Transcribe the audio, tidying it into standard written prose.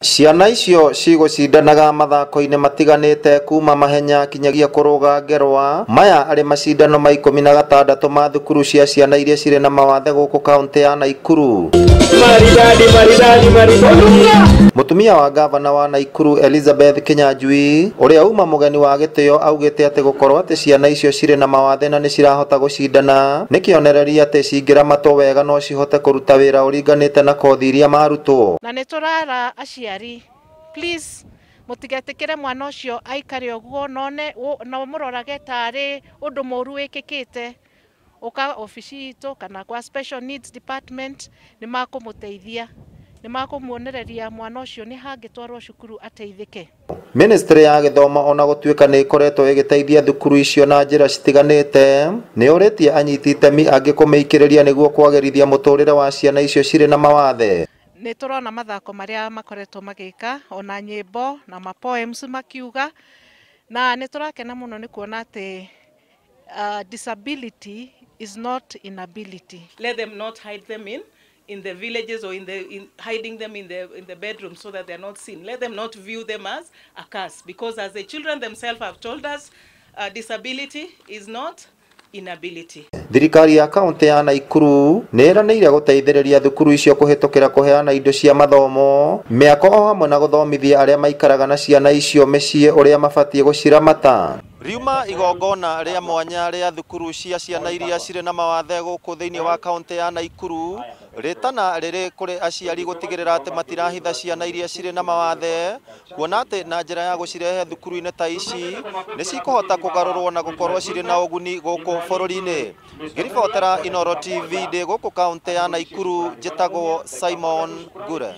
Ciana icio cigũcindanaga mathako-inĩ matiganĩte kuma mahenya kinyagia kũrũga ngerwa. Maya arĩ macindano ma 16 ma thukuru cia ciana iria cirĩ na mawathe gũkũ kaunti ya Naikuru. Mũtumia wa gavana wa Naikuru Elizabeth Kinyanjui, ũrĩa uma mũgeni wa gĩtĩo, augĩte atĩ gũkorwo atĩ ciana icio cirĩ na mawathe na nĩ cirahota gũcindana nĩ kĩonereria atĩ cingĩramatwo wega no cihote kũruta wĩra ũringanĩte na kothi iria marutwo. Na nĩ tũrara aciari, please mũtigetĩkĩre mwana ũcio aikare ũguo no mũrorage tarĩ ũndũ mũru wĩkĩkĩte. Ũka ofici itũ kana kwa special needs department nĩ makũmũteithia, nĩ makũmuonereria mwana ũcio nĩ hangĩtwarwo cukuru ateithĩke. Ministry ya Gĩthomo ona gũtuĩka nĩ ĩkoretwo ĩgĩteithia thukuru icio na njĩra citiganĩte, nĩ ũrĩtie anyiti itemi angĩ kũmĩikĩrĩria nĩguo kwagĩrithia mũtũrĩre wa ciana icio cirĩ na mawathe. Nĩ tũrona mathako marĩa makoretwo magĩka, ona nyĩmbo na poems makiuga, na nĩ tũrakena mũno nĩ kuona atĩ disability is not inability. Let them not hide them in the villages or hiding them in the bedroom so that they are not seen. Let them not view them as a curse, because as the children themselves have told us, disability is not inability. Thirikari ya kaunti ya Naikuru nĩ ĩranĩire gũteithĩrĩria thukuru icio kũhĩtũkĩra kũheana indo cia mathomo, mĩako o hamwe na gũthomithia arĩa maikaraga na ciana icio mĩciĩ ũrĩa mabatiĩ gũciramata. Riuma igongona rĩa mwanya rĩa thukuru cia ciana iria cirĩ na mawathe gũkũ thĩinĩ wa kaunti ya Naikuru, rĩtana rĩrĩ kũrĩ aciari gũtigĩrĩra atĩ matirahitha ciana iria cirĩ na mawathe, kuona atĩ na njĩra ya gũcirehe thukuru-inĩ ta ici nĩ cikũhota kũgarũrwo na gũkorwo cirĩ na ũguni gũkũ bũrũri-inĩ. Ngĩribotera Inooro TV ndĩ gũkũ kaunti ya Naikuru, njĩtagwo Simon Ngure.